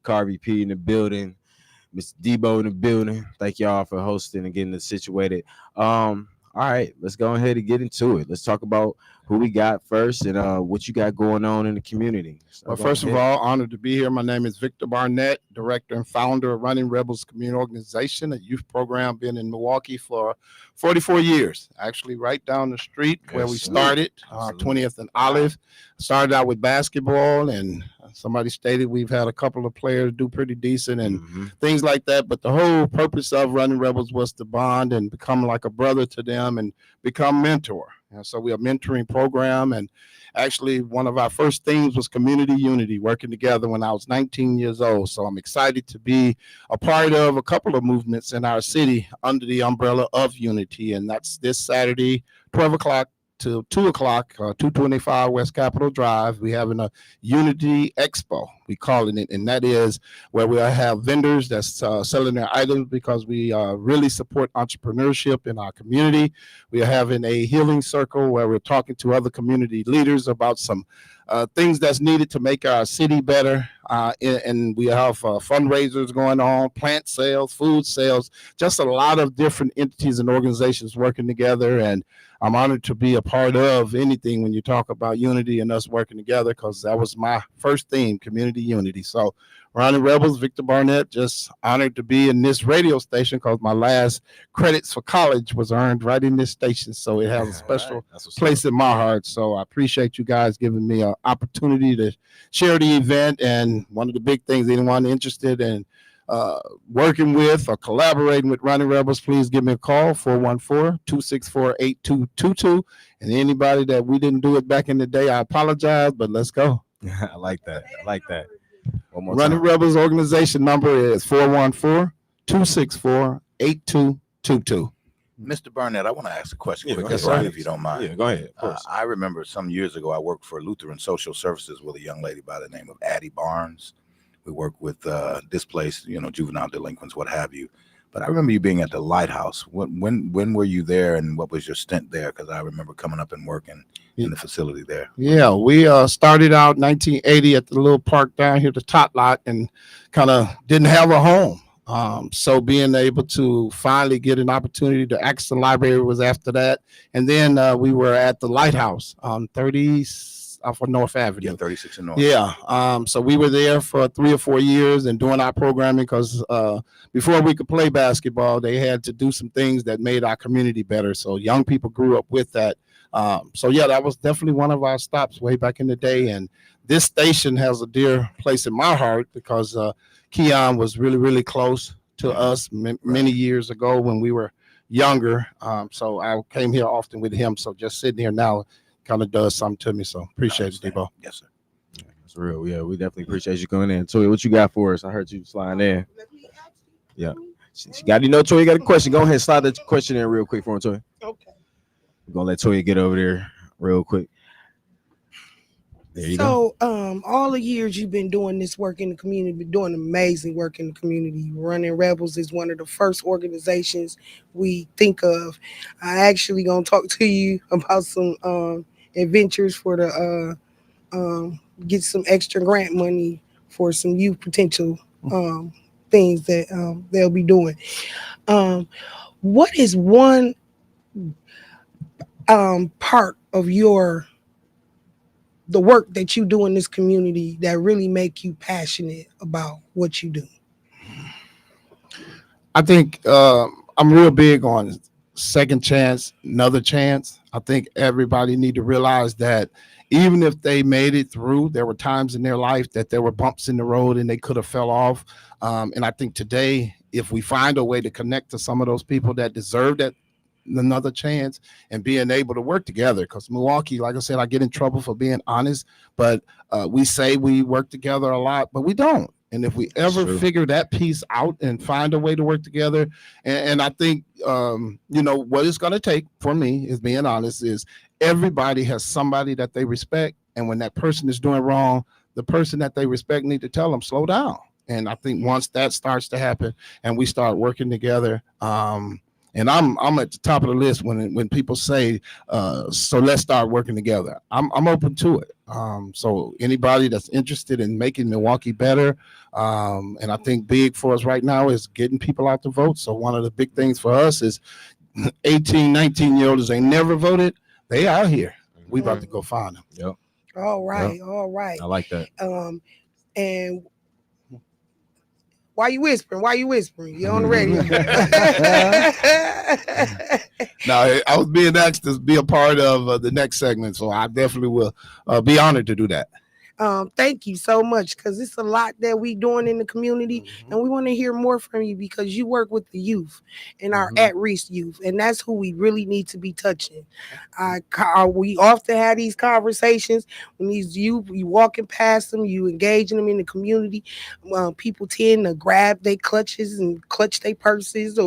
Carvey P in the building, Mr. Debo in the building. Thank y'all for hosting and getting us situated. All right, let's go ahead and get into it. Let's talk about who we got first and what you got going on in the community. Well, first of all, honored to be here. My name is Victor Barnett, director and founder of Running Rebels Community Organization, a youth program been in Milwaukee for 44 years, actually right down the street where we started, 20th and Olive. Started out with basketball, and somebody stated we've had a couple of players do pretty decent and things like that. But the whole purpose of Running Rebels was to bond and become like a brother to them and become mentor. And so we are a mentoring program, and actually one of our first themes was community unity, working together when I was 19 years old. So I'm excited to be a part of a couple of movements in our city under the umbrella of unity. And that's this Saturday, 12 o'clock to 2 o'clock, 225 West Capitol Drive. We having a Unity Expo, we calling it, and that is where we'll have vendors that's selling their items because we really support entrepreneurship in our community. We are having a healing circle where we're talking to other community leaders about some things that's needed to make our city better. And we have fundraisers going on, plant sales, food sales, just a lot of different entities and organizations working together. And I'm honored to be a part of anything when you talk about unity and us working together, because that was my first theme, community unity. So Running Rebels, Victor Barnett, just honored to be in this radio station because my last credits for college was earned right in this station. So it has a special place in my heart. So I appreciate you guys giving me an opportunity to share the event. And one of the big things, anyone interested in working with or collaborating with Running Rebels, please give me a call, 414-264-8222. And anybody that we didn't do it back in the day, I apologize, but let's go. I like that. One more Running time. Rebels organization number is 414-264-8222. Mr. Barnett, I want to ask a question quick, yes, if you don't mind. Yeah, go ahead. Of course. I remember some years ago, I worked for Lutheran Social Services with a young lady by the name of Addie Barnes. We work with displaced, juvenile delinquents, what have you. But I remember you being at the Lighthouse. When were you there, and what was your stint there? Because I remember coming up and working in the facility there. Yeah, we started out 1980 at the little park down here, the Tot Lot, and kind of didn't have a home. So being able to finally get an opportunity to access the library was after that. And then we were at the Lighthouse on 30 off of North Avenue. Yeah, 36 and North. Yeah. So we were there for 3 or 4 years and doing our programming because before we could play basketball, they had to do some things that made our community better. So young people grew up with that. So yeah, that was definitely one of our stops way back in the day. And this station has a dear place in my heart because Keon was really, really close to us many years ago when we were younger. So I came here often with him. So just sitting here now kind of does something to me. So appreciate it, Debo. Yes, sir. Yeah, that's real. Yeah, we definitely appreciate you coming in. Toy, what you got for us? I heard you sliding in. Yeah. She got Toy, you got a question. Go ahead, slide the question in real quick for him, Toy. Okay. We're gonna let Toya get over there real quick. There you go. All the years you've been doing this work in the community, been doing amazing work in the community. Running Rebels is one of the first organizations we think of. I actually gonna talk to you about some adventures for the get some extra grant money for some youth potential things that they'll be doing. What is one part of the work that you do in this community that really make you passionate about what you do? I think I'm real big on second chance, another chance. I think everybody need to realize that even if they made it through, there were times in their life that there were bumps in the road and they could have fell off. And I think today, if we find a way to connect to some of those people that deserve that another chance and being able to work together, because Milwaukee, like I said, I get in trouble for being honest, but we say we work together a lot, but we don't. And if we ever figure that piece out and find a way to work together, and I think, what it's going to take for me is being honest, is everybody has somebody that they respect. And when that person is doing wrong, the person that they respect need to tell them, slow down. And I think once that starts to happen and we start working together, And I'm at the top of the list when people say, so let's start working together. I'm open to it. So anybody that's interested in making Milwaukee better, and I think big for us right now is getting people out to vote. So one of the big things for us is 18, 19-year-olds ain't never voted. They out here. We about to go find them. Yep. All right, Yep. all right. I like that. And why you whispering? Why you whispering? You're on the radio. Now, I was being asked to be a part of the next segment, so I definitely will be honored to do that. Thank you so much, because it's a lot that we doing in the community, and we want to hear more from you because you work with the youth and our at-risk youth, and that's who we really need to be touching. We often have these conversations when these youth, you walking past them, you engaging them in the community. People tend to grab their clutches and clutch their purses,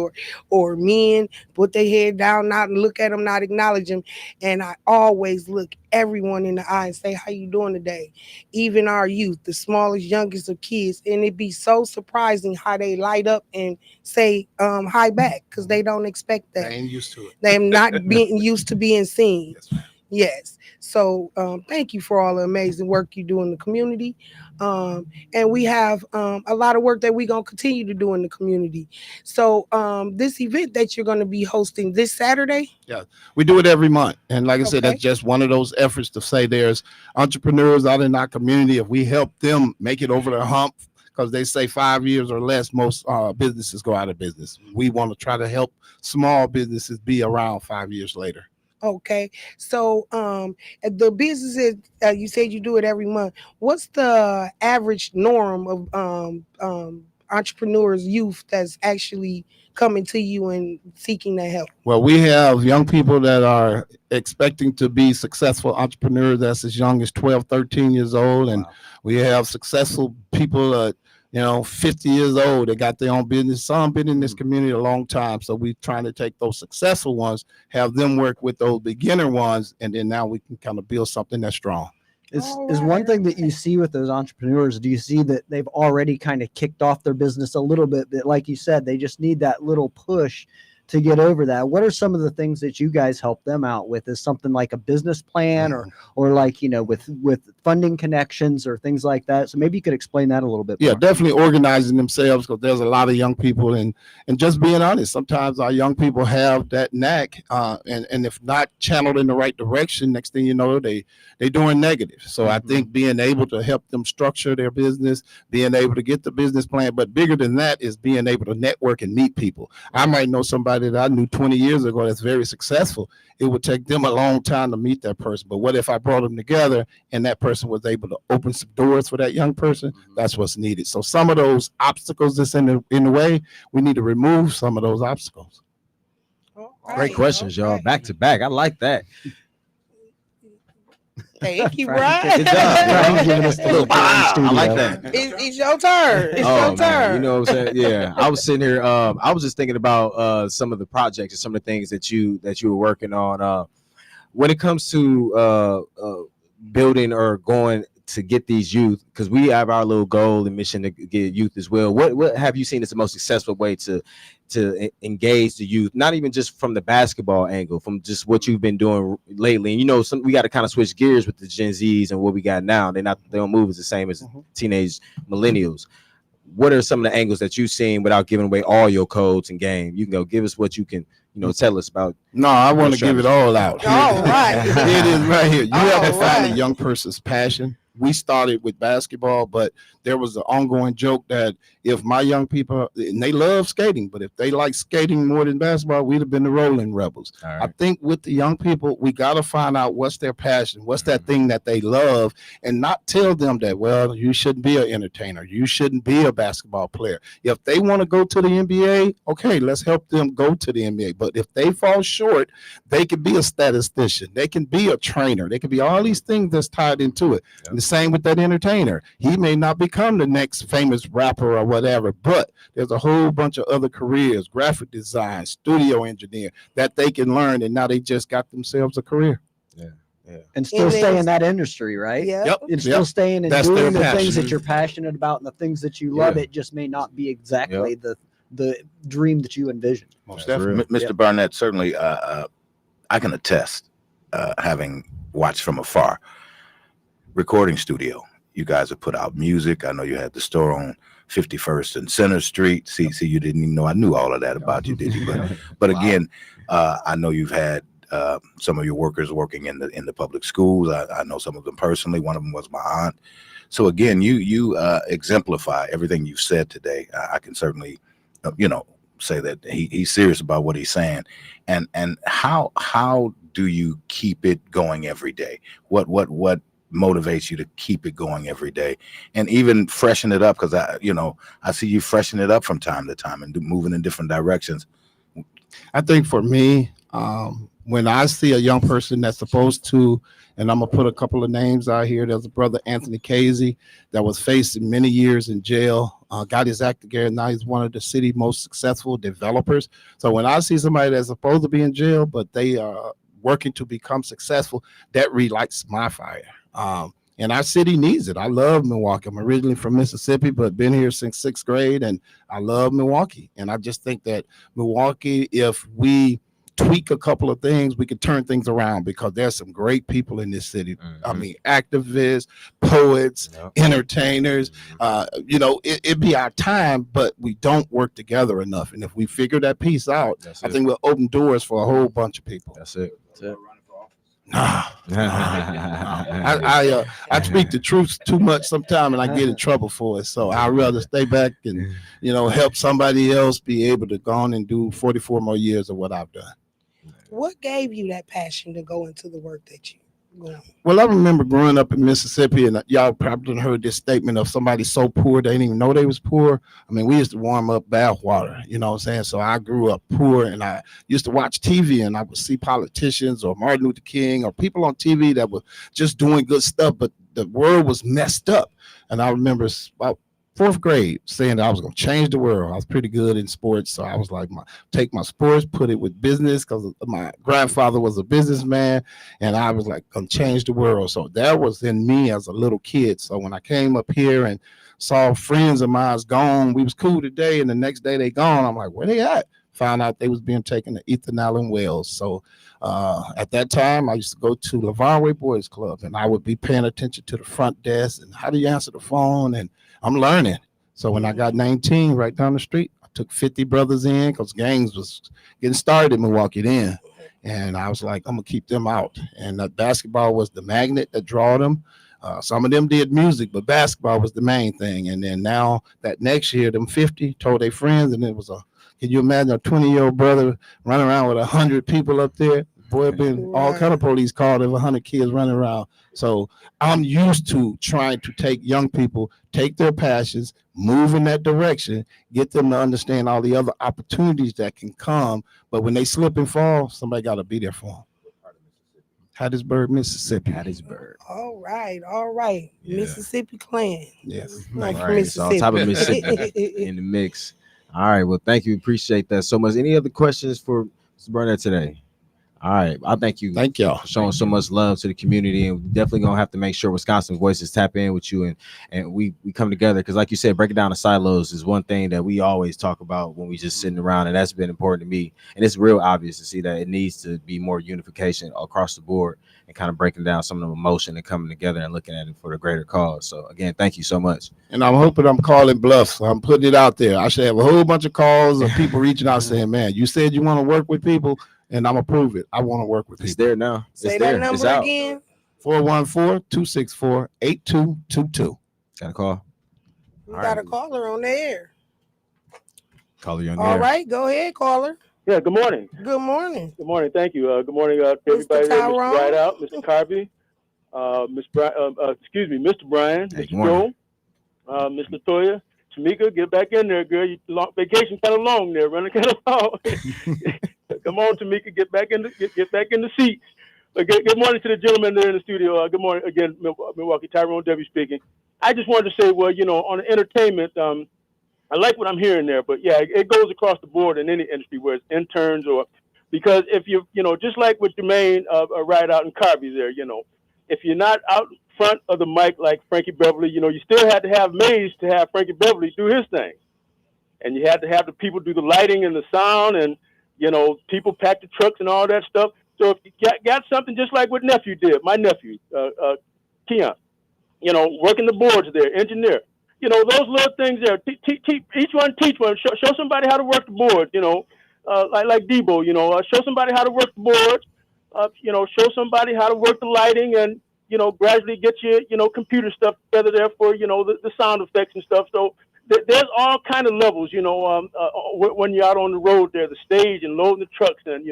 or men put their head down, not look at them, not acknowledge them. And I always look everyone in the eye and say, how you doing today? Even our youth, the smallest, youngest of kids. And it'd be so surprising how they light up and say hi back, because they don't expect that. They ain't used to it. They're not being used to being seen. Yes, ma'am. Yes. So thank you for all the amazing work you do in the community. And we have a lot of work that we're going to continue to do in the community. So this event that you're going to be hosting this Saturday? Yeah, we do it every month. And like I said, Okay. that's just one of those efforts to say there's entrepreneurs out in our community. If we help them make it over the hump, because they say 5 years or less, most businesses go out of business. We want to try to help small businesses be around 5 years later. Okay. So the businesses, you said you do it every month. What's the average norm of entrepreneurs, youth that's actually coming to you and seeking that help? Well, we have young people that are expecting to be successful entrepreneurs that's as young as 12, 13 years old. And we have successful people 50 years old, they got their own business. Some been in this community a long time. So we're trying to take those successful ones, have them work with those beginner ones, and then now we can kind of build something that's strong. Is one thing that you see with those entrepreneurs, do you see that they've already kind of kicked off their business a little bit, but like you said, they just need that little push to get over that? What are some of the things that you guys help them out with? Is something like a business plan or like, with funding connections or things like that? So maybe you could explain that a little bit more. Yeah, definitely organizing themselves, because there's a lot of young people, and just being honest, sometimes our young people have that knack, and if not channeled in the right direction, next thing you know, they doing negative. So I think being able to help them structure their business, being able to get the business plan, but bigger than that is being able to network and meet people. I might know somebody that I knew 20 years ago that's very successful. It would take them a long time to meet that person. But what if I brought them together and that person was able to open some doors for that young person? That's what's needed. So some of those obstacles that's in the way, we need to remove some of those obstacles. Great questions, y'all. Back to back. I like that. Thank you, Frank, Brian. Good job. Brian giving us the little Wow, studio. I like that. It's your turn. It's Oh, your man, turn. you know what I'm saying? Yeah. I was sitting here. I was just thinking about some of the projects and some of the things that you were working on. When it comes to building or going to get these youth, because we have our little goal and mission to get youth as well. What have you seen as the most successful way to engage the youth? Not even just from the basketball angle, from just what you've been doing lately. And we got to kind of switch gears with the Gen Zs and what we got now. They don't move as the same as teenage millennials. What are some of the angles that you've seen without giving away all your codes and game? You can go give us what you can, tell us about. No, I want to give it all out. All right. It is right here. You have to All find right. a young person's passion. We started with basketball, but there was an ongoing joke that if my young people, and they love skating, but if they like skating more than basketball, we'd have been the Rolling Rebels. All I right. think with the young people, we got to find out what's their passion, what's that thing that they love, and not tell them that, well, you shouldn't be an entertainer, you shouldn't be a basketball player. If they want to go to the NBA, okay, let's help them go to the NBA. But if they fall short, they can be a statistician, they can be a trainer, they can be all these things that's tied into it. Yep. And the same with that entertainer. He may not become the next famous rapper or whatever, but there's a whole bunch of other careers, graphic design, studio engineer, that they can learn, and now they just got themselves a career. And still And stay then- in that industry, right? Yeah. Yep. And still staying and That's their doing the things passion. that you're passionate about and the things that you love. Yeah. It just may not be exactly the the dream that you envisioned. Most That's definitely. real. Mr. Barnett, certainly, I can attest, having watched from afar, recording studio. You guys have put out music. I know you had the store on 51st and Center Street. See, you didn't even know I knew all of that about you, did you? But Wow. again, I know you've had some of your workers working in the public schools. I know some of them personally. One of them was my aunt. So again, you exemplify everything you've said today. I can certainly, say that he's serious about what he's saying. And how do you keep it going every day? What motivates you to keep it going every day and even freshen it up? Because I see you freshen it up from time to time and moving in different directions. I think for me, when I see a young person that's supposed to, and I'm gonna put a couple of names out here. There's a brother, Anthony Casey, that was facing many years in jail. Got his act together. Now he's one of the city's most successful developers. So when I see somebody that's supposed to be in jail, but they are working to become successful, that relights my fire. And our city needs it. I love Milwaukee. I'm originally from Mississippi, but been here since sixth grade, and I love Milwaukee. And I just think that Milwaukee, if we tweak a couple of things, we could turn things around because there's some great people in this city. I mean, activists, poets, entertainers. It'd be our time, but we don't work together enough. And if we figure that piece out, I think we'll open doors for a whole bunch of people. That's it. Nah. I speak the truth too much sometimes, and I get in trouble for it. So I'd rather stay back and help somebody else be able to go on and do 44 more years of what I've done. What gave you that passion to go into the work that you go on? Well, I remember growing up in Mississippi, and y'all probably heard this statement of somebody so poor they didn't even know they was poor. I mean, we used to warm up bath water, you know what I'm saying? So I grew up poor, and I used to watch TV, and I would see politicians or Martin Luther King or people on TV that were just doing good stuff, but the world was messed up. And I remember about fourth grade saying that I was going to change the world. I was pretty good in sports, so I was like, take my sports, put it with business, because my grandfather was a businessman, and I was like, going to change the world. So that was in me as a little kid. So when I came up here and saw friends of mine gone, we was cool today, and the next day they gone, I'm like, where they at? Found out they was being taken to Ethan Allen Wells. So at that time, I used to go to LaVarway Boys Club, and I would be paying attention to the front desk and how do you answer the phone, and I'm learning. So when I got 19, right down the street, I took 50 brothers in because gangs was getting started in Milwaukee then. And I was like, I'm going to keep them out. And basketball was the magnet that drew them. Some of them did music, but basketball was the main thing. And then now that next year, them 50 told their friends, and it was can you imagine a 20-year-old brother running around with 100 people up there? Boy, been all kind of police called of 100 kids running around. So I'm used to trying to take young people, take their passions, move in that direction, get them to understand all the other opportunities that can come. But when they slip and fall, somebody got to be there for them. Hattiesburg, Mississippi. Hattiesburg. All right. Yeah. Mississippi clan. Yes. Like All right, so on top of Mississippi in the mix. All right, well, thank you. Appreciate that so much. Any other questions for Mr. Barnett today? All right, I thank you. Thank y'all for showing so much love to the community, and we definitely gonna have to make sure Wisconsin Voices tap in with you, and we come together, because like you said, breaking down the silos is one thing that we always talk about when we just sitting around, and that's been important to me. And it's real obvious to see that it needs to be more unification across the board, and kind of breaking down some of the emotion and coming together and looking at it for the greater cause. So again, thank you so much. And I'm hoping I'm calling bluffs. So I'm putting it out there. I should have a whole bunch of calls of people reaching out saying, man, you said you want to work with people, and I'm going to prove it. I want to work with It's people. there now. Say It's that there. number It's out. again. 414-264-8222. Got a call. We All got a right. caller on the air. Call you on the All air. right, go ahead, caller. Yeah, good morning. Good morning. Good morning. Thank you. Good morning to everybody there. Mr. Tyrone. Rideout, Mr. Carby, Mr. Brian, Hey, Mr. good morning. Joe, Mr. Toya. Tamika, get back in there, girl. Vacation kind of long there, running kind of long. Come on, Tamika, get back in the seats. Good morning to the gentlemen there in the studio. Good morning again, Milwaukee. Tyrone W. speaking. I just wanted to say, well, on the entertainment, I like what I'm hearing there, but yeah, it goes across the board in any industry, where it's interns or, because if just like with Jermaine, Rideout and Carby there, if you're not out front of the mic like Frankie Beverly, you still had to have Mays to have Frankie Beverly do his thing. and you had to have the people do the lighting and the sound, and people pack the trucks and all that stuff. So if you got something just like what nephew did, my nephew, Keon, working the boards there, engineer. Those little things there. Each one teach one. Show somebody how to work the boards. Like Debo. Show somebody how to work the boards. Show somebody how to work the lighting, and gradually get your computer stuff together there for the sound effects and stuff. So there's all kind of levels. When you're out on the road there, the stage and loading the trucks and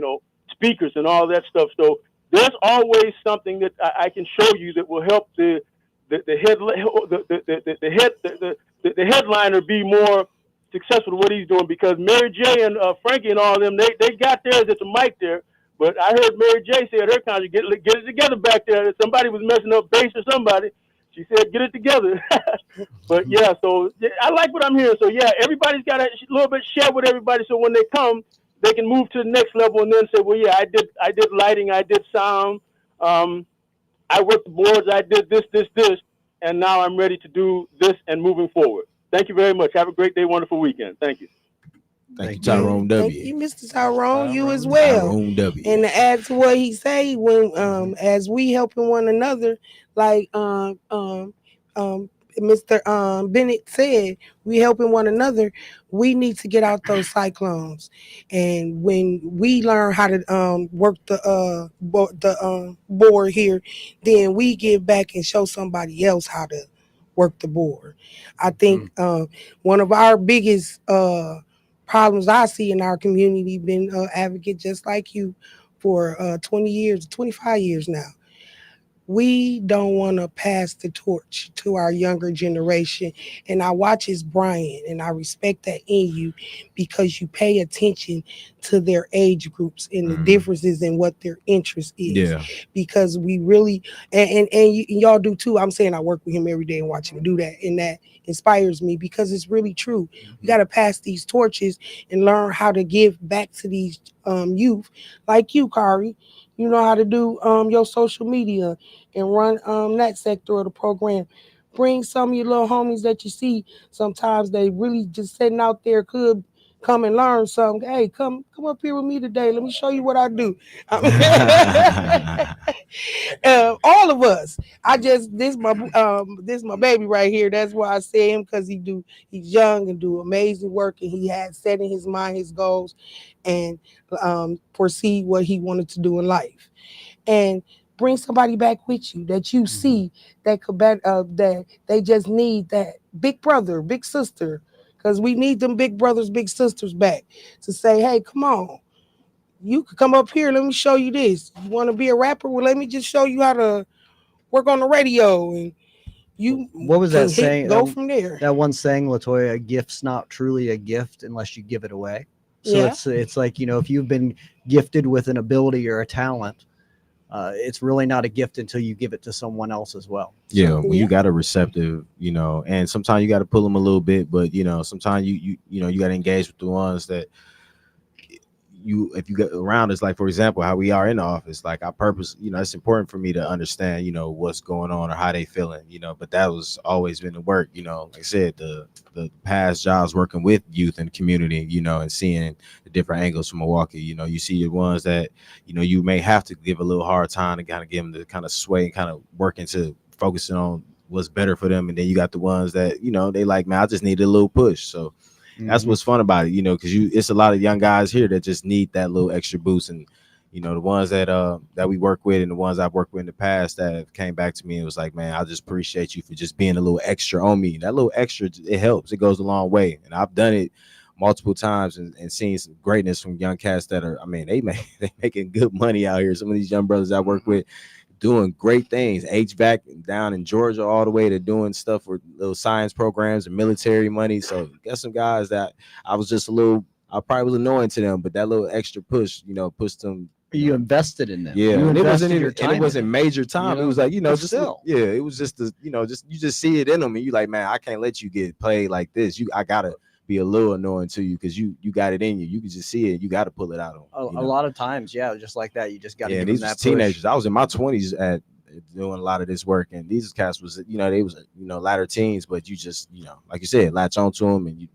speakers and all that stuff. So there's always something that I can show you that will help the headliner be more successful at what he's doing, because Mary J and Frankie and all of them, they got theirs at the mic there. But I heard Mary J say at her concert, get it together back there. Somebody was messing up bass or somebody. She said, get it together. But yeah, so I like what I'm hearing. So yeah, everybody's got a little bit share with everybody. So when they come, they can move to the next level and then say, well, yeah, I did lighting, I did sound, I worked the boards, I did this, and now I'm ready to do this and moving forward. Thank you very much. Have a great day, wonderful weekend. Thank you. Thank you, Tyrone W. Thank you, Mr. Tyrone. You as well. Tyrone W. And to add to what he say, when as we helping one another, like Mr. Bennett said, we helping one another. We need to get out those cyclones, and when we learn how to work the board here, then we give back and show somebody else how to work the board. I think one of our biggest problems I see in our community, been an advocate just like you for 20 years, 25 years now. We don't want to pass the torch to our younger generation. And I watch as Brian, and I respect that in you, because you pay attention to their age groups and the differences in what their interest is. Yeah. Because we really, and y'all do too. I'm saying I work with him every day and watch him do that. And that inspires me, because it's really true. We got to pass these torches and learn how to give back to these youth like you, Kari. You know how to do your social media and run that sector of the program. Bring some of your little homies that you see. Sometimes they really just sitting out there, could come and learn something. Hey, come up here with me today. Let me show you what I do. All of us. This my baby right here. That's why I say him, because he's young and do amazing work, and he had set in his mind his goals and foresee what he wanted to do in life. And bring somebody back with you that you see that could that they just need that big brother, big sister, because we need them big brothers, big sisters back to say, hey, come on, you could come up here. Let me show you this. You want to be a rapper? Well, let me just show you how to work on the radio, and you what was that saying? Go from there. That one saying, Latoya, a gift's not truly a gift unless you give it away. So Yeah. it's like, if you've been gifted with an ability or a talent, it's really not a gift until you give it to someone else as well. Yeah, when you got a receptive, and sometimes you got to pull them a little bit, but sometimes you got to engage with the ones that if you get around us, like for example, how we are in the office, like I purpose, it's important for me to understand, what's going on or how they feeling, but that was always been the work, like I said, the past jobs working with youth and community, and seeing the different angles from Milwaukee, you see the ones that, you may have to give a little hard time to kind of give them the kind of sway and kind of work into focusing on what's better for them. And then you got the ones that, they like, man, I just need a little push. So that's what's fun about it, because it's a lot of young guys here that just need that little extra boost. And the ones that we work with and the ones I've worked with in the past that have came back to me and was like, man, I just appreciate you for just being a little extra on me. That little extra, it helps. It goes a long way. And I've done it multiple times and seen some greatness from young cats that are, they making good money out here. Some of these young brothers I work with doing great things, HVAC down in Georgia, all the way to doing stuff for little science programs and military money. So got some guys that I probably was annoying to them, but that little extra push, pushed them. You invested in them. Yeah, you and it wasn't your time. And it wasn't major time. It was like, just still. Yeah, it was just you just see it in them, and you like, man, I can't let you get played like this. I gotta be a little annoying to you because you got it in you. You can just see it. You got to pull it out on. A lot of times, yeah, just like that. You just got to. Yeah, these were teenagers. I was in my 20s doing a lot of this work. And these cats was, they was, latter teens, but you just, like you said, latch onto them, and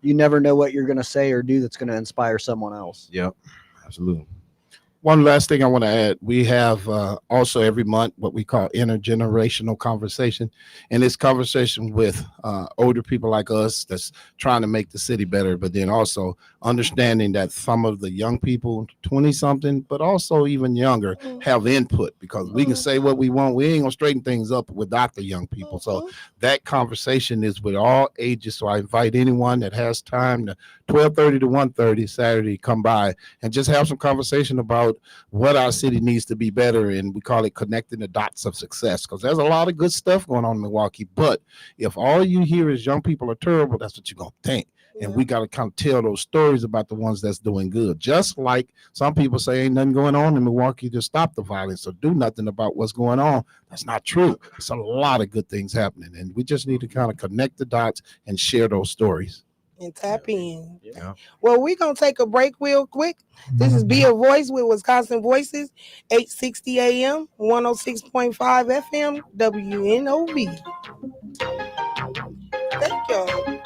You never know what you're going to say or do that's going to inspire someone else. Yep, absolutely. One last thing I want to add. We have also every month what we call intergenerational conversation. And this conversation with older people like us that's trying to make the city better, but then also understanding that some of the young people, 20 something, but also even younger, have input, because we can say what we want. We ain't going to straighten things up without the young people. So that conversation is with all ages. So I invite anyone that has time to 12:30 to 1:30 Saturday, come by and just have some conversation about what our city needs to be better. And we call it connecting the dots of success, because there's a lot of good stuff going on in Milwaukee. But if all you hear is young people are terrible, that's what you're going to think. And we got to kind of tell those stories about the ones that's doing good. Just like some people say ain't nothing going on in Milwaukee to stop the violence or do nothing about what's going on. That's not true. It's a lot of good things happening. And we just need to kind of connect the dots and share those stories. And tap in. Yeah. Well, we're going to take a break real quick. This is Be a Voice with Wisconsin Voices, 860 AM, 106.5 FM, WNOV. Thank y'all.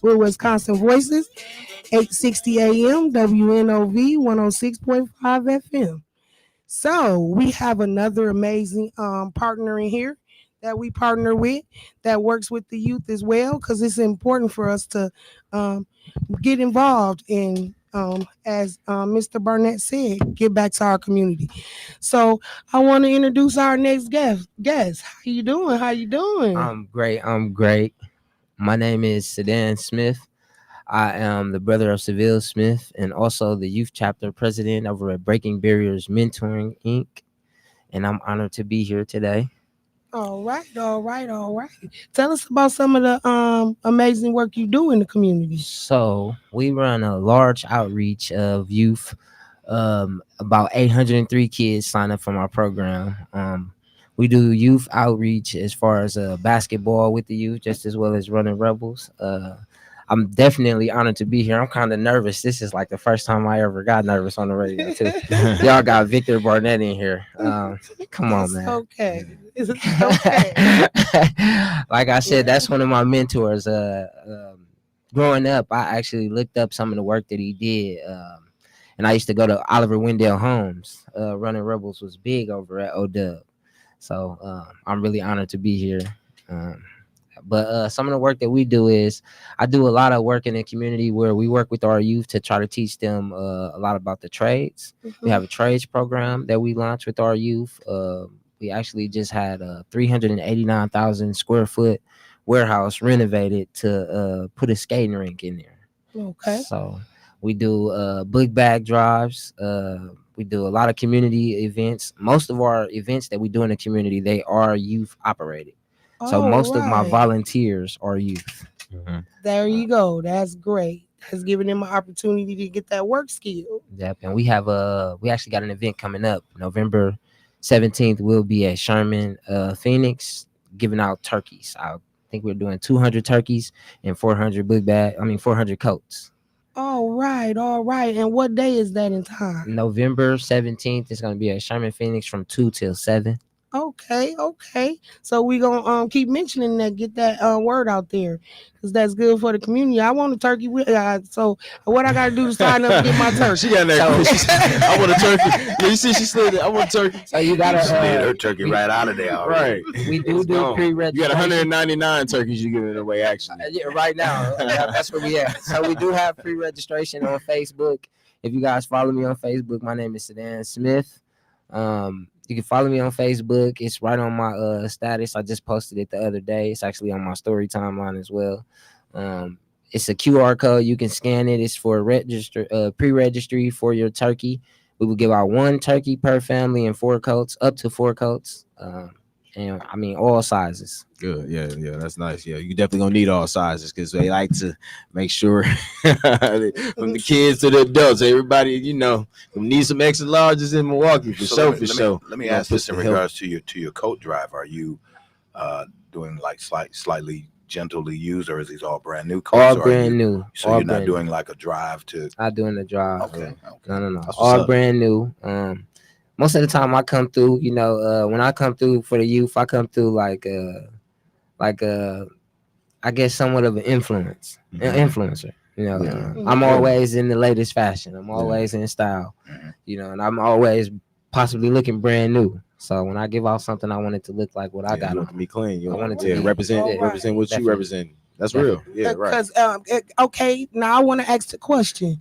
with Wisconsin Voices, 860 AM, WNOV 106.5 FM. So we have another amazing partner in here that we partner with that works with the youth as well, because it's important for us to um, get involved in, as Mr. Barnett said, get back to our community. So I want to introduce our next guest. How you doing? How you doing? I'm great. I'm great. My name is Sedan Smith. I am the brother of Seville Smith and also the youth chapter president over at Breaking Barriers Mentoring Inc. And I'm honored to be here today. All right, all right, all right. Tell us about some of the amazing work you do in the community. So we run a large outreach of youth. About 803 kids sign up from our program. We do youth outreach as far as basketball with the youth, just as well as running rebels. I'm definitely honored to be here. I'm kind of nervous. This is like the first time I ever got nervous on the radio too. Y'all got Victor Barnett in here. Come on, It's man. okay. It's okay. Like I said, that's one of my mentors. Growing up, I actually looked up some of the work that he did. And I used to go to Oliver Wendell Holmes. Running Rebels was big over at OW. So I'm really honored to be here. But some of the work that we do is I do a lot of work in the community where we work with our youth to try to teach them a lot about the trades. We have a trades program that we launched with our youth. We actually just had a 389,000 square foot warehouse renovated to put a skating rink in there. Okay. So we do book bag drives. We do a lot of community events. Most of our events that we do in the community, they are youth operated. So most of my volunteers are youth. There you go. That's great. That's giving them an opportunity to get that work skill. Yep. And we actually got an event coming up. November 17th, we'll be at Sherman, Phoenix, giving out turkeys. I think we're doing 200 turkeys and 400 400 coats. All right, all right. And what day is that in time? November 17th is going to be at Sherman, Phoenix from 2 till 7. Okay, okay. So we gonna keep mentioning that, get that word out there, because that's good for the community. I want a turkey with so what I gotta do to sign up and get my turkey? She got that. I want a turkey. Yeah, you see, she slid it. I want a turkey. So you gotta slid her turkey right out of there. Right. We do pre-registration. You got 199 turkeys you giving away actually. Yeah, right now. That's where we at. So we do have pre-registration on Facebook. If you guys follow me on Facebook, my name is Sedan Smith. You can follow me on Facebook. It's right on my status. I just posted it the other day. It's actually on my story timeline as well. It's a QR code. You can scan it. It's for pre-registry for your turkey. We will give out 1 turkey per family and 4 coats, up to 4 coats. And I mean all sizes. Good, yeah, that's nice. Yeah, you definitely gonna need all sizes because they like to make sure from the kids to the adults, everybody, you know, need some extra larges in Milwaukee for sure. Let me ask this in regards to your coat drive. Are you doing like slightly gently used, or is these all brand new coats? All brand new. So all you're not doing like a drive to? Not doing the drive. Okay. No. All brand new. Most of the time I come through, you know, when I come through for the youth, I come through like I guess somewhat of an influencer. You know, I'm always in the latest fashion. I'm always in style, you know, and I'm always possibly looking brand new. So when I give out something, I want it to look like what I got. Look to be clean. You I want it to represent what definitely. You represent. That's real. Yeah, right. Because okay, now I want to ask the question.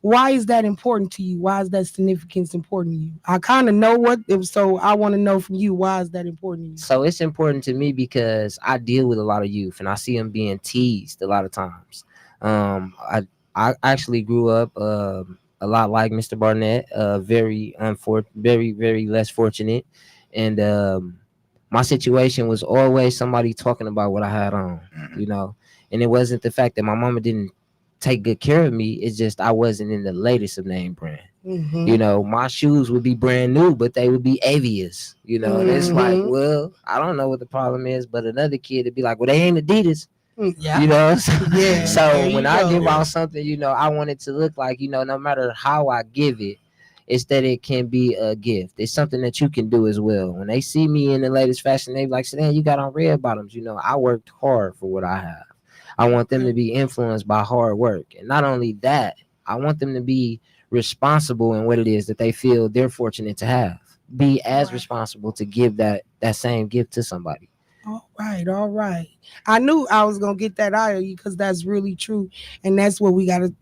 Why is that important to you? Why is that significance important to you? I kind of know so I want to know from you, why is that important to you? So it's important to me because I deal with a lot of youth and I see them being teased a lot of times. I actually grew up a lot like Mr. Barnett, very less fortunate. And my situation was always somebody talking about what I had on, you know, and it wasn't the fact that my mama didn't take good care of me. It's just I wasn't in the latest of name brand. You know, my shoes would be brand new, but they would be Avias, you know. And it's like, well, I don't know what the problem is, but another kid would be like, well, they ain't Adidas. You know. So when I give out something, you know, I want it to look like, you know, no matter how I give it, it's that it can be a gift. It's something that you can do as well. When they see me in the latest fashion, they be like, Sedan, you got on red bottoms. You know, I worked hard for what I have. I want them to be influenced by hard work. And not only that, I want them to be responsible in what it is that they feel they're fortunate to have. Be as Right. responsible to give that same gift to somebody. All right, all right. I knew I was gonna get that out of you because that's really true, and that's what we gotta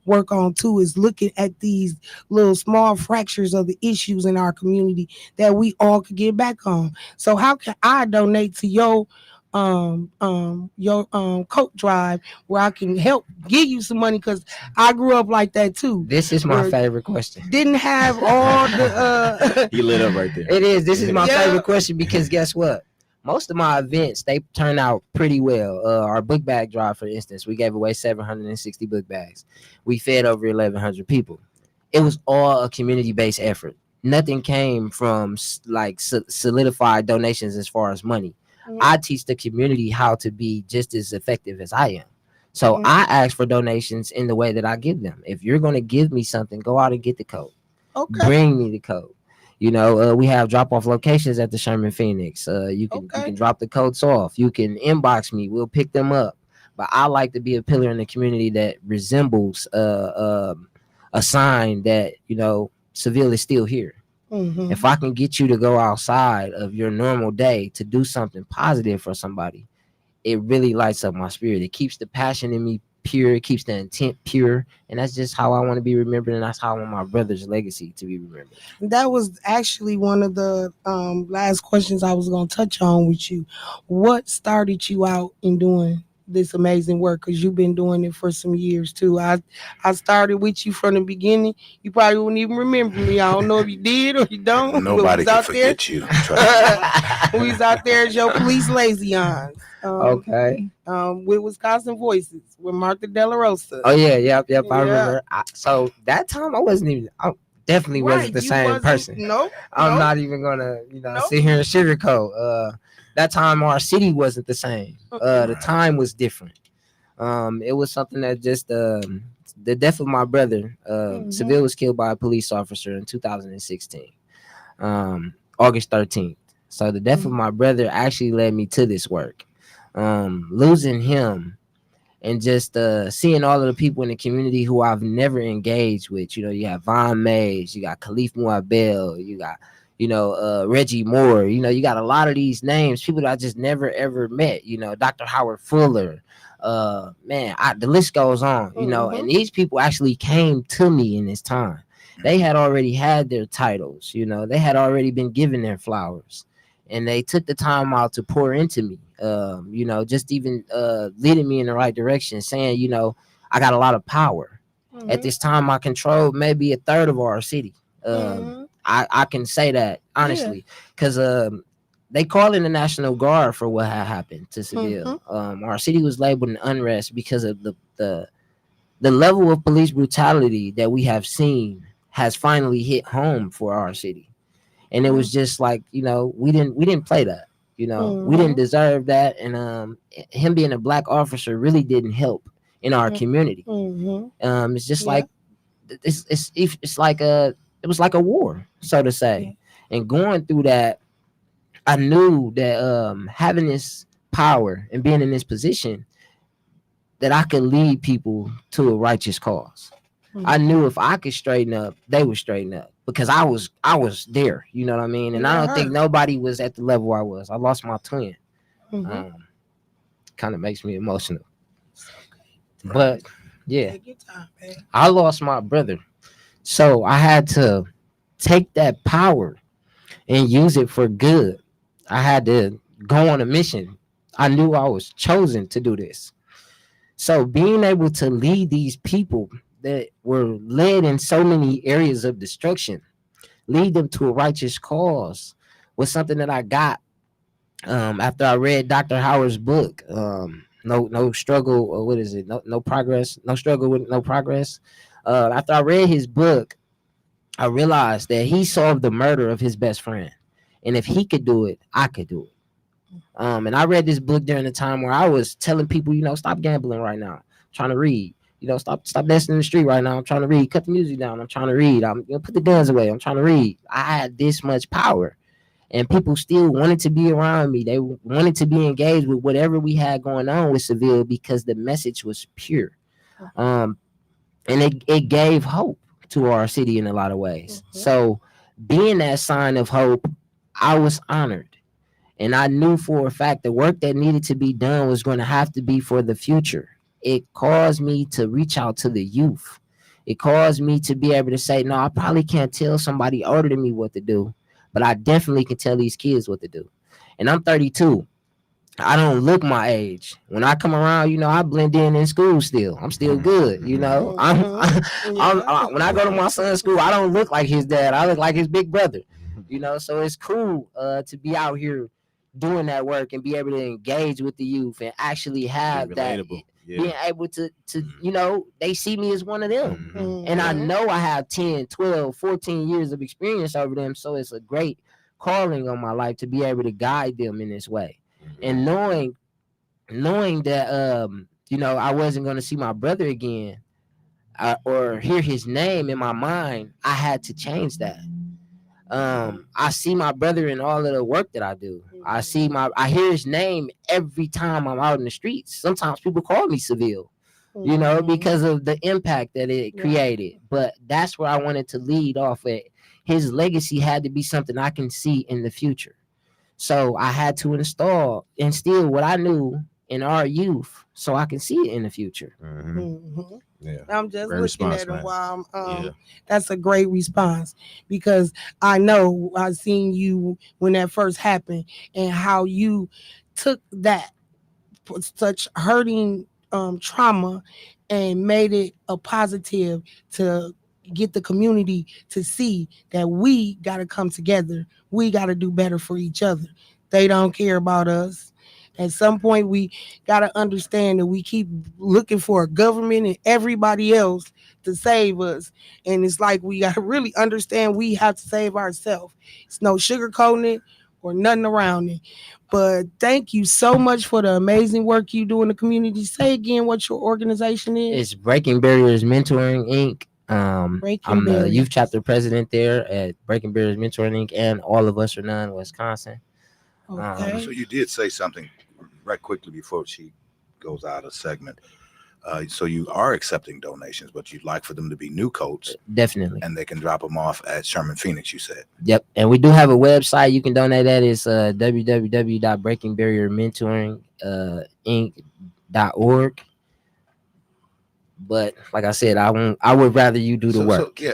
work on too. Is looking at these little small fractures of the issues in our community that we all could get back on. So how can I donate to your coat drive where I can help give you some money because I grew up like that too. This is my Where favorite question. didn't have all the He lit up right there. It is. This is my Yeah. favorite question because guess what? Most of my events they turn out pretty well. Our book bag drive, for instance, we gave away 760 book bags. We fed over 1,100 people. It was all a community-based effort. Nothing came from solidified donations as far as money. I teach the community how to be just as effective as I am. So I ask for donations in the way that I give them. If you're going to give me something, go out and get the code. Okay. Bring me the code. You know, we have drop-off locations at the Sherman Phoenix. You can drop the codes off. You can inbox me. We'll pick them up. But I like to be a pillar in the community that resembles a sign that, you know, Seville is still here. If I can get you to go outside of your normal day to do something positive for somebody, it really lights up my spirit. It keeps the passion in me pure. It keeps the intent pure. And that's just how I want to be remembered. And that's how I want my brother's legacy to be remembered. That was actually one of the last questions I was going to touch on with you. What started you out in doing this amazing work? Because you've been doing it for some years too. I started with you from the beginning. You probably wouldn't even remember me. I don't know if you did or you don't. Nobody can forget you. We was out there as your police liaisons. Okay. With Wisconsin Voices with Martha De La Rosa. Oh yeah, yep. I Yeah. remember. So that time I definitely wasn't the you same wasn't- person. Nope. I'm nope. not even gonna, Nope. sit here and sugarcoat. That time our city wasn't the same. The time was different. It was something that just the death of my brother. Seville was killed by a police officer in 2016, August 13th. So the death of my brother actually led me to this work. Losing him and just seeing all of the people in the community who I've never engaged with. You know, you have Von Mays, you got Khalif Muabel, you got, Reggie Moore. You know, you got a lot of these names, people that I just never ever met. You know, Dr. Howard Fuller. The list goes on. You know, and these people actually came to me in this time. They had already had their titles. You know, they had already been given their flowers, and they took the time out to pour into me. Just even leading me in the right direction, saying, I got a lot of power. At this time, I controlled maybe a third of our city. I can say that honestly, because they called in the National Guard for what had happened to Seville. Our city was labeled an unrest because of the level of police brutality that we have seen has finally hit home for our city. And it was just like, we didn't play that. We didn't deserve that. And him being a black officer really didn't help in our community. It's just like it's like it was like a war, so to say. And going through that, I knew that having this power and being in this position, that I could lead people to a righteous cause. I knew if I could straighten up, they would straighten up, because I was there, you know what I mean? And I don't think nobody was at the level I was. I lost my twin. Kind of makes me emotional. But yeah, I lost my brother. So I had to take that power and use it for good. I had to go on a mission. I knew I was chosen to do this. So being able to lead these people that were led in so many areas of destruction, lead them to a righteous cause, was something that I got after I read Dr. Howard's book. No struggle, or what is it? No progress, no struggle with no progress. After I read his book, I realized that he solved the murder of his best friend, and if he could do it, I could do it. And I read this book during the time where I was telling people, stop gambling right now. I'm trying to read. Stop dancing in the street right now. I'm trying to read. Cut the music down. I'm trying to read. Put the guns away. I'm trying to read. I had this much power. and people still wanted to be around me. They wanted to be engaged with whatever we had going on with Seville because the message was pure. Um, and it gave hope to our city in a lot of ways. So being that sign of hope, I was honored. And I knew for a fact the work that needed to be done was going to have to be for the future. It caused me to reach out to the youth. It caused me to be able to say, no, I probably can't tell somebody older than me what to do, but I definitely can tell these kids what to do. And I'm 32. I don't look my age. When I come around, I blend in school still. I'm still good, I'm when I go to my son's school, I don't look like his dad. I look like his big brother, So it's cool to be out here doing that work and be able to engage with the youth and actually have that. Being able to they see me as one of them. And I know I have 10, 12, 14 years of experience over them. So it's a great calling on my life to be able to guide them in this way. And knowing that I wasn't going to see my brother again or hear his name in my mind, I had to change that. I see my brother in all of the work that I do. I hear his name every time I'm out in the streets. Sometimes people call me Seville, because of the impact that it created. But that's where I wanted to lead off at. His legacy had to be something I can see in the future. So I had to instill what I knew in our youth so I can see it in the future. Yeah. I'm just Great looking response, at him man. while that's a great response, because I know I've seen you when that first happened and how you took that such hurting trauma and made it a positive to get the community to see that we got to come together. We got to do better for each other. They don't care about us. At some point, we got to understand that we keep looking for a government and everybody else to save us. And it's like we got to really understand we have to save ourselves. It's no sugarcoating it or nothing around it. But thank you so much for the amazing work you do in the community. Say again what your organization is. It's Breaking Barriers Mentoring, Inc. I'm the youth chapter president there at Breaking Barriers Mentoring Inc. and All of Us or None, Wisconsin. Okay. So you did say something right quickly before she goes out of segment. So you are accepting donations, but you'd like for them to be new coats. Definitely. And they can drop them off at Sherman Phoenix, you said. Yep. And we do have a website you can donate at. It's www.breakingbarriermentoring.org. But like I said, I would rather you do the work. So,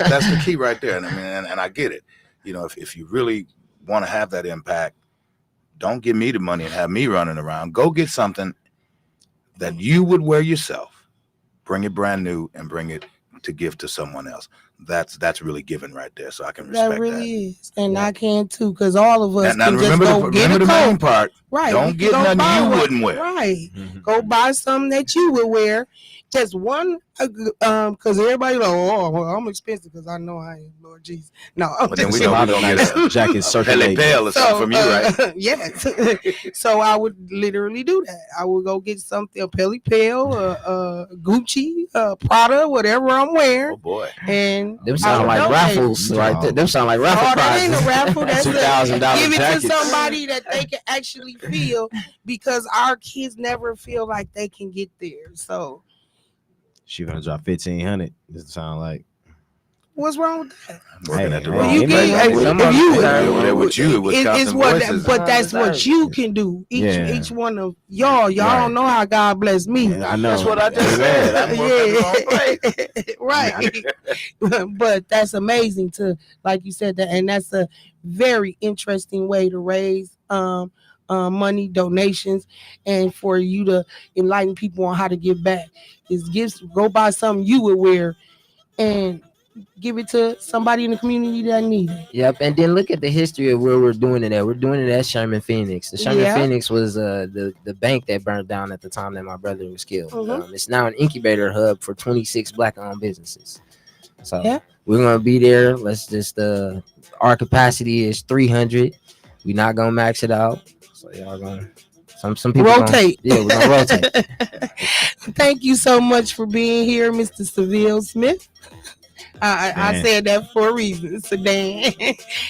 that's the key right there. And I mean, and I get it. If you really want to have that impact, don't give me the money and have me running around. Go get something that you would wear yourself, bring it brand new, and bring it to give to someone else. That's really giving right there. So I can respect that. That really is, and I can too, because all of us now can just go get a the main coat. part. Right. Don't get nothing you wouldn't wear. Right. Go buy something that you would wear. Just one, because everybody like, oh, well, I'm expensive because I know I am, Lord Jesus. No, But then we don't get a jacket circulating. Pale or something from you, right? Yes. So I would literally do that. I would go get something, a Pele Pale, Gucci, Prada, whatever I'm wearing. Oh boy. And them sound like raffles right there. Them sound like raffle that prizes. ain't a raffle. That's $2,000 give it jackets. to somebody that they can actually feel, because our kids never feel like they can get there. So She gonna drop 1,500. Does it sound like? what's wrong with that? I'm working at the Hey, wrong you place. get- Over there with you, Wisconsin it's what, Voices. but that's what you can do. Each one of y'all Right. don't know how God bless me. Yeah, I know. That's what I just said. I'm working at the wrong place. Right. But that's amazing to, like you said, that, and that's a very interesting way to raise money, donations, and for you to enlighten people on how to give back. Is go buy something you would wear and give it to somebody in the community that need it. Yep, and then look at the history of where we're doing it at. We're doing it at Sherman Phoenix. The Sherman Phoenix was the bank that burned down at the time that my brother was killed. It's now an incubator hub for 26 Black-owned businesses. So we're gonna be there. Let's just our capacity is 300. We're not gonna max it out. So y'all gonna some people rotate. We're gonna rotate. Thank you so much for being here, Mr. Seville Smith. I Man. said that for a reason, Sedan,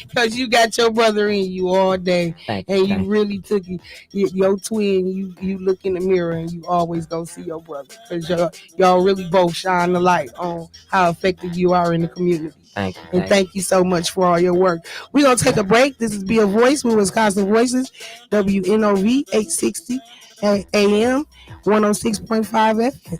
because you got your brother in you all day, Thank you. and you Thank you. really took your twin. You look in the mirror and you always go see your brother because y'all really both shine the light on how effective you are in the community. Thank you. And Thank you. thank you so much for all your work. We're gonna take a break. This is Be a Voice with Wisconsin Voices, WNOV 860 AM, 106.5 FM.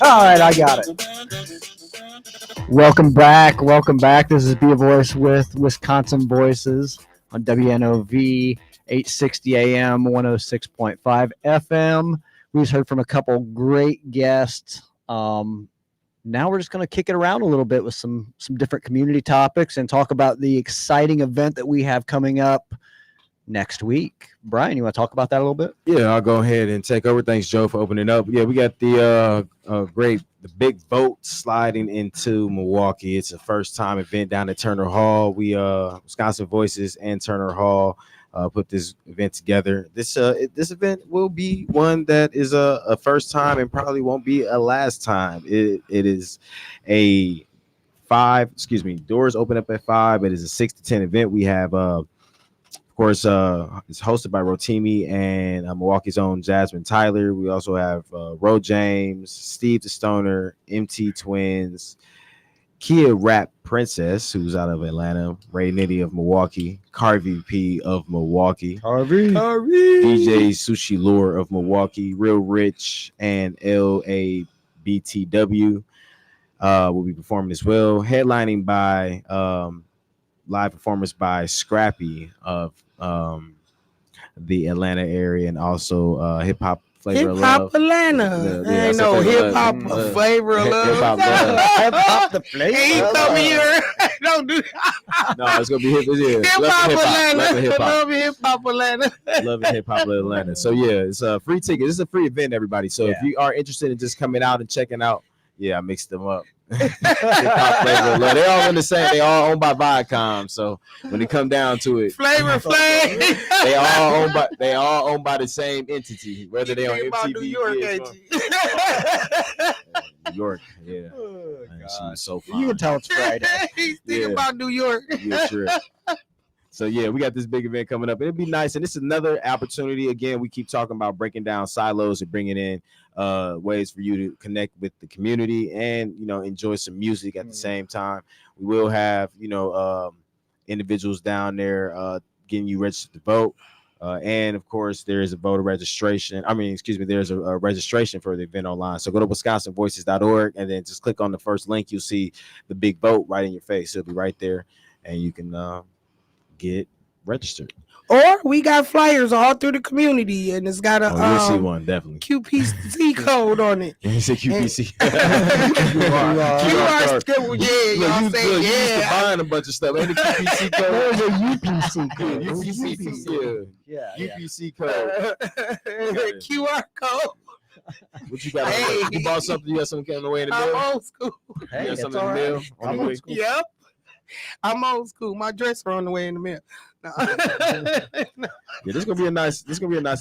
All right, I got it. Welcome back. Welcome back. This is Be a Voice with Wisconsin Voices on WNOV 860 AM, 106.5 FM. We just heard from a couple great guests. Now we're just going to kick it around a little bit with some different community topics and talk about the exciting event that we have coming up next week. Brian, you want to talk about that a little bit? Yeah, I'll go ahead and take over. Thanks, Joe, for opening up. Yeah, we got the big boat sliding into Milwaukee. It's a first time event down at Turner Hall. We Wisconsin Voices and Turner Hall put this event together. This event will be one that is a first time and probably won't be a last time. It is a doors open up at 5. It is a 6 to 10 event. We have of course, it's hosted by Rotimi and Milwaukee's own Jasmine Tyler. We also have Ro James, Steve the Stoner, MT Twins, Kia Rap Princess, who's out of Atlanta, Ray Nitty of Milwaukee, Carvey P of Milwaukee, Harvey. DJ Sushi Lure of Milwaukee, Real Rich, and LABTW will be performing as well, headlining by live performance by Scrappy of the Atlanta area, and also hip hop flavor Hip of hop love. Atlanta. Yeah, I Ain't said no flavor hip of hop love. flavor of love. Hip hop love. Hip hop the flavor. And you of told me love. you're don't do No, it's gonna be hip. Yeah, hip love hop and hip hop. Love and Atlanta. hip hop. Love hip hop Atlanta. Love and hip hop of Atlanta. So yeah, it's a free ticket. This is a free event, everybody. So if Yeah. you are interested in just coming out and checking out, yeah, I mixed them up. Hip hop flavor of love. They all in the same. They all owned by Viacom. So when it come down to it, Flavor Flav. they all owned by the same entity, whether they on Think about MTV, New York, VH1. ain't you? New York. Yeah, Oh, man, God. she was so fine. You can tell it's Friday. He's thinking Yeah. about New York. Yeah, sure. So yeah, we got this big event coming up. It'd be nice, and this is another opportunity. Again, we keep talking about breaking down silos and bringing in ways for you to connect with the community and enjoy some music at the same time. We will have individuals down there getting you registered to vote, and of course there is a voter registration. There's a registration for the event online. So go to WisconsinVoices.org and then just click on the first link. You'll see the big vote right in your face. It'll be right there, and you can get registered. Or we got flyers all through the community, and it's got a You'll see one definitely. QPC code on it. It's a QPC. QR code. Yeah, y'all you say used to yeah. buying a bunch of stuff. Ain't a QPC code? There's a UPC code. Yeah, UPC, Yeah. UPC code. QR code. What you got? Hey. You bought something? You got something on the way in the I'm mail? old school. Hey, You got it's something all in the mail? right. On I'm the old way? school. Yep. I'm old school. My dress are on the way in the mail. No. Yeah, this is gonna be a nice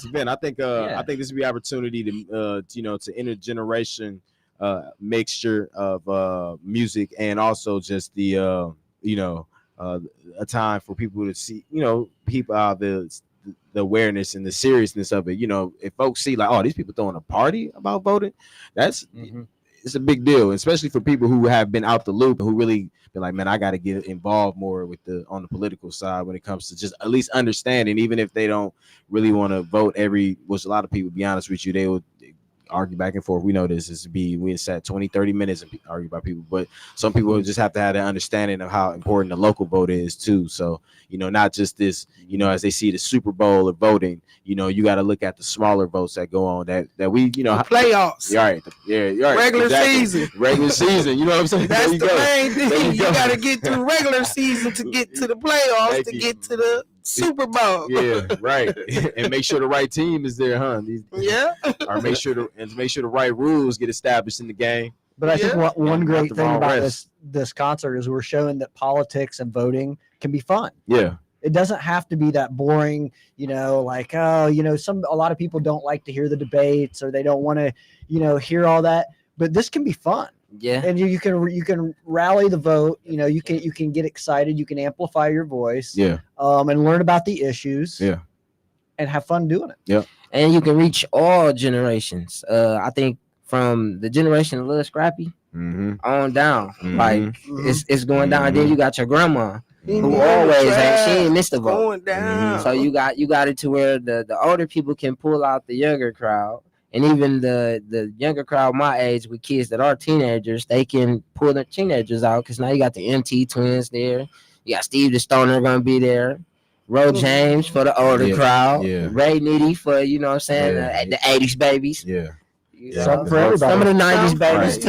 event. I think I think this will be an opportunity to to intergeneration mixture of music, and also just the a time for people to see people the awareness and the seriousness of it. If folks see like, oh, these people throwing a party about voting, that's it's a big deal, especially for people who have been out the loop, who really been like, man, I got to get involved more with on the political side when it comes to just at least understanding, even if they don't really want to vote which a lot of people, be honest with you, they would argue back and forth. We know this we sat 20-30 minutes and argue about people, but some people just have to have that understanding of how important the local vote is too. So not just this, as they see the Super Bowl of voting, you got to look at the smaller votes that go on that we The playoffs. you're right. Yeah, you're right. Regular Exactly. season. Regular season. You know what I'm saying? That's the main There thing. you You go. got to get through regular season to get to the playoffs, Thank to you. get to the Super Bowl. Yeah, right. And make sure the right team is there, huh? Yeah. Or make sure the right rules get established in the game. But I think one Not great the thing wrong about rest. this concert is we're showing that politics and voting can be fun. Yeah. It doesn't have to be that boring, a lot of people don't like to hear the debates, or they don't want to, hear all that. But this can be fun. Yeah. And you can rally the vote. You can get excited. You can amplify your voice. Yeah. And learn about the issues. Yeah. And have fun doing it. Yeah. And you can reach all generations. I think from the generation of Little Scrappy on down, like it's going down. Then you got your grandma who always she ain't missed a vote. Going down. So you got it to where the older people can pull out the younger crowd, and even the younger crowd my age with kids that are teenagers, they can pull the teenagers out, because now you got the MT twins there. You got Steve the Stoner gonna be there. Ro James for the older crowd. Yeah. Ray Nitty for the 80s babies. Yeah. Something for everybody. Some of the 90s babies Right.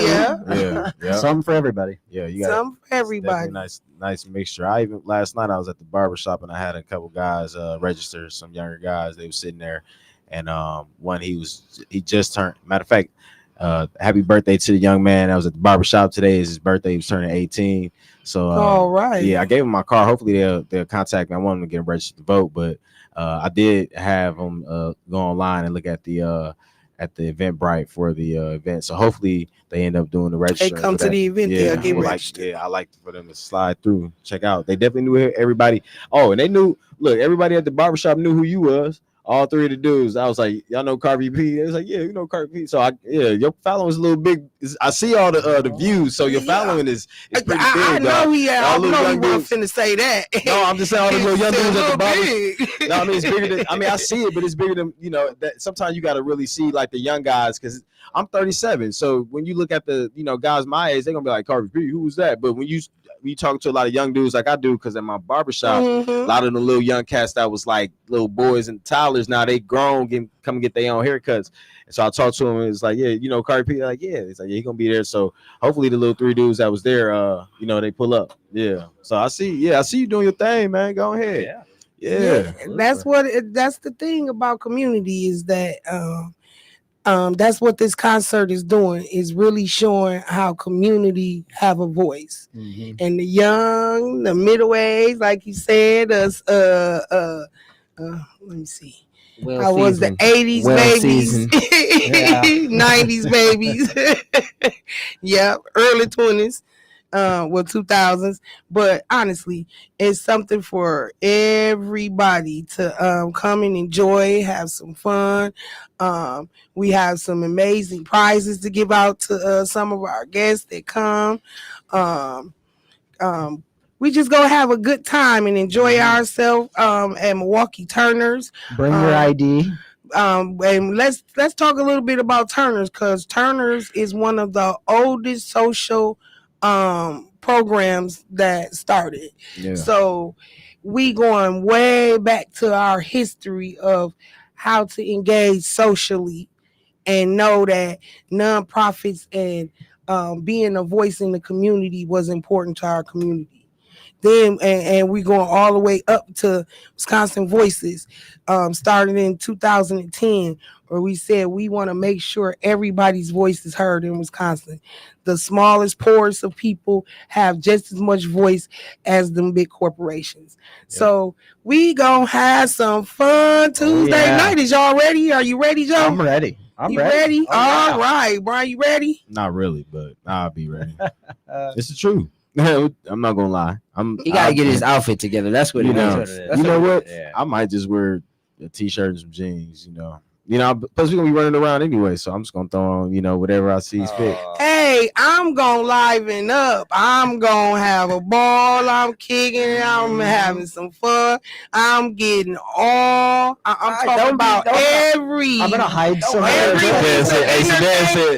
too. Yeah. Yeah. Something for everybody. Yeah. You got Some for everybody. nice mixture. Last night I was at the barbershop and I had a couple guys register, some younger guys. They were sitting there, and one he just turned. Matter of fact, happy birthday to the young man that was at the barbershop today. Is his birthday. He was turning 18. So All right. yeah, I gave him my car. Hopefully they'll contact me. I want them to get registered to vote, but I did have them go online and look at the Eventbrite for the event. So hopefully they end up doing the registration. They come to the event, they'll get registered. I like for them to slide through, check out. They definitely knew everybody. Oh, and they knew. Look, everybody at the barbershop knew who you was. All three of the dudes. I was like, y'all know Carvey P? They was like, yeah, you know Carvey P. So your following is a little big. I see all the views, so your following is pretty big. I know dog. he. I All little know he young wasn't dudes. finna say that. No, I'm just saying all the little young dudes at the barber. big. No, I mean it's bigger than. I mean I see it, but it's bigger than that. Sometimes you got to really see like the young guys, because I'm 37. So when you look at the guys my age, they're gonna be like Carvey P. Who was that? But when you you talk to a lot of young dudes like I do, because in my barbershop, a Mhm. lot of the little young cats that was like little boys and toddlers, now they grown, come and get their own haircuts. And so I talked to him, and it's like, yeah, you know, Cardi P, like, yeah, it's like, yeah, he gonna be there. So hopefully the little 3 dudes that was there, you know, they pull up. Yeah. So I see you doing your thing, man. Go ahead. Yeah. That's that's the thing about community, is that that's what this concert is doing, is really showing how community have a voice. Mhm. And the young, the middle age, like you said, us let me see. Well I was the seasoned. 80s Well babies, seasoned. Yeah. 90s babies, yeah, early 20s, 2000s. But honestly, it's something for everybody to come and enjoy, have some fun. We have some amazing prizes to give out to some of our guests that come. Um, um, we just gonna have a good time and enjoy ourselves at Milwaukee Turner's. Bring your ID. And let's talk a little bit about Turner's, because Turner's is one of the oldest social programs that started. Yeah. So we going way back to our history of how to engage socially, and know that nonprofits and being a voice in the community was important to our community. Then and we going all the way up to Wisconsin Voices, started in 2010, where we said we want to make sure everybody's voice is heard in Wisconsin. The smallest, poorest of people have just as much voice as them big corporations. So we gonna have some fun Tuesday night. Is y'all ready? Are you ready, Joe? I'm ready. You ready? All right, Brian, you ready? Not really, but I'll be ready. It's the truth. I'm not gonna lie. He gotta get his outfit together. That's what You it know, is. you know what? Yeah. I might just wear a t-shirt and some jeans. Plus we're gonna be running around anyway, so I'm just gonna throw on, whatever I see fit. Hey, I'm gonna liven up. I'm gonna have a ball. I'm kicking. I'm having some fun. I'm getting I'm talking about every. I'm gonna hide some. every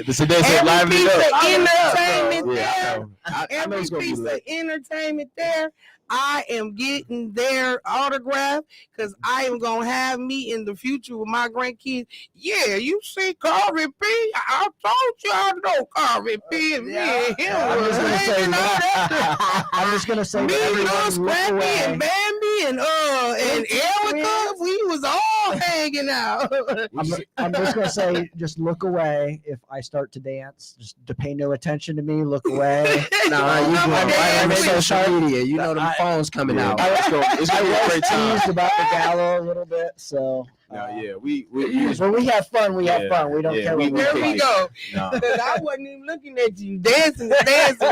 The Sedan said liven piece it of up. entertainment Yeah, there. I know Every it's gonna be piece of lit. entertainment there. I am getting their autograph, because I am gonna have me in the future with my grandkids. Yeah, you see Carvin P. I told you I know Carvin P. And me and him I'm was just gonna say hanging out there. I'm just gonna say Me, that Lil everyone look Scrappy, away. and Bambi, and Erica, we was all hanging out. I'm just gonna say, just look away if I start to dance. Just to pay no attention to me. Look away. Nah, you I'm going right on dancing. social media. You know the phone's coming out. It's gonna be a great time. Teased about the gala a little bit, so. No, yeah, we When we have fun, we have fun. We don't care. we- what There we like. go. no. Because I wasn't even looking at you dancing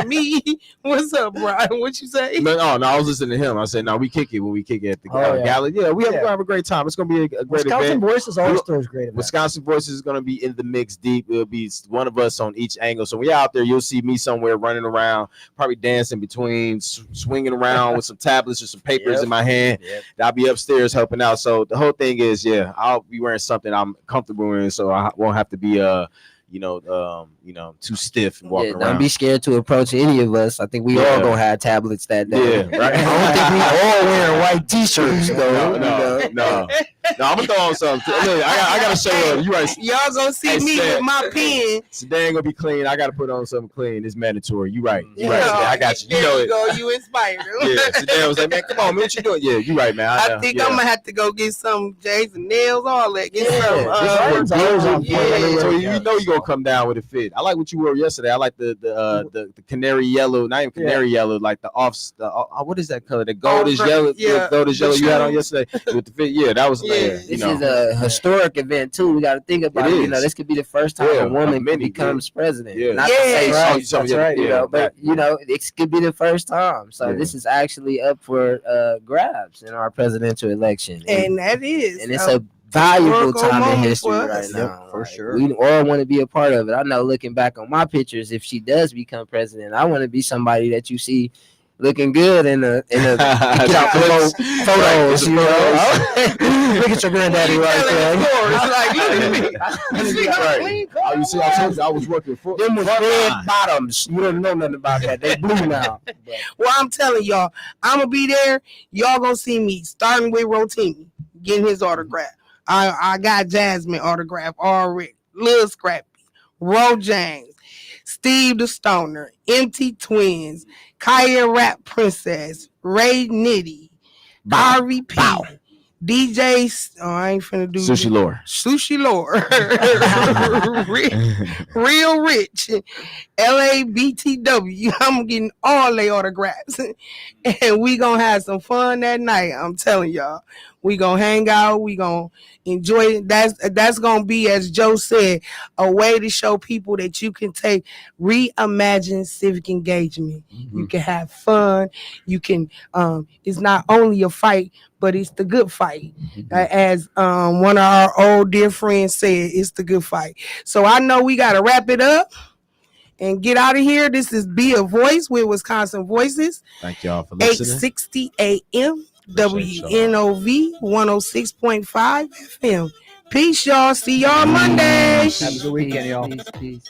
me. What's up, Brian? What you say? No, I was listening to him. I said, no, we kick it when we kick it at the Yeah. gala. Yeah, we're Yeah. gonna have a great time. It's gonna be a great Wisconsin event. Voices always throws great events. Wisconsin Voices is going to be in the mix deep. It'll be one of us on each angle. So when you're out there, you'll see me somewhere running around, probably dancing between, swinging around with some tablets or some papers in my hand. Yep. I'll be upstairs helping out. So the whole thing is, I'll be wearing something I'm comfortable in, so I won't have to be too stiff and walking Yeah, around. don't be scared to approach any of us. I think we all gonna have tablets that day. Yeah, right. I don't think we all wearing white t-shirts though. No, I'm gonna throw on something. Look, I gotta show up. You right. Y'all gonna see Hey, me Stan. with my pen. Sedan gonna be clean. I gotta put on something clean. It's mandatory. You right. You You right. know, Sedan. I got you. You there know you it. go. You inspired. Yeah. Sedan was like, man, come on, man, what you doing? Yeah, you right, man. I think I'm gonna have to go get some J's and nails, all that. Get Brian's some. always on point yeah. everywhere So he you goes. know you're gonna come down with a fit. I like what you wore yesterday. I like the canary yellow, not even canary yellow, like what is that color? The goldish yellow, yeah, the goldish the yellow you had on shoes. yesterday with the fit. Yeah, that was Yeah. This is a historic event too. We got to think about It it. is. this could be the first time Yeah, a woman many, becomes president. Yeah. Not to say Yeah. she's but it could be the first time. So Yeah. this is actually up for grabs in our presidential election, And that is. and it's a valuable historical time in moment history for right us. now. for Like, sure. We all want to be a part of it. I know looking back on my pictures, if she does become president, I want to be somebody that you see looking good in the get out photos, you know. Look at your granddaddy right there. Like, look at me. Oh, you see, I told you I was working for Them was red bottoms. You don't know nothing about that. They blue now. Well, I'm telling y'all, I'm gonna be there. Y'all gonna see me starting with Rotimi, getting his autograph. I got Jasmine autograph already. Lil Scrappy, Ro James, Steve the Stoner, Empty Twins, Kaya Rap Princess, Ray Nitty, Harvey P, DJ. Oh, I ain't finna do Sushi Lore. Sushi Lore, Real Rich, LABTW. I'm getting all their autographs, and we gonna have some fun that night. I'm telling y'all, we gonna hang out. We gonna enjoy it. That's gonna be, as Joe said, a way to show people that you can reimagine civic engagement. You can have fun. You can. It's not only a fight, but it's the good fight. As one of our old dear friends said, it's the good fight. So I know we got to wrap it up and get out of here. This is Be a Voice with Wisconsin Voices. Thank y'all for listening. 860 AM, WNOV 106.5 FM. Peace, y'all. See y'all Monday. Have a good weekend, y'all. Peace.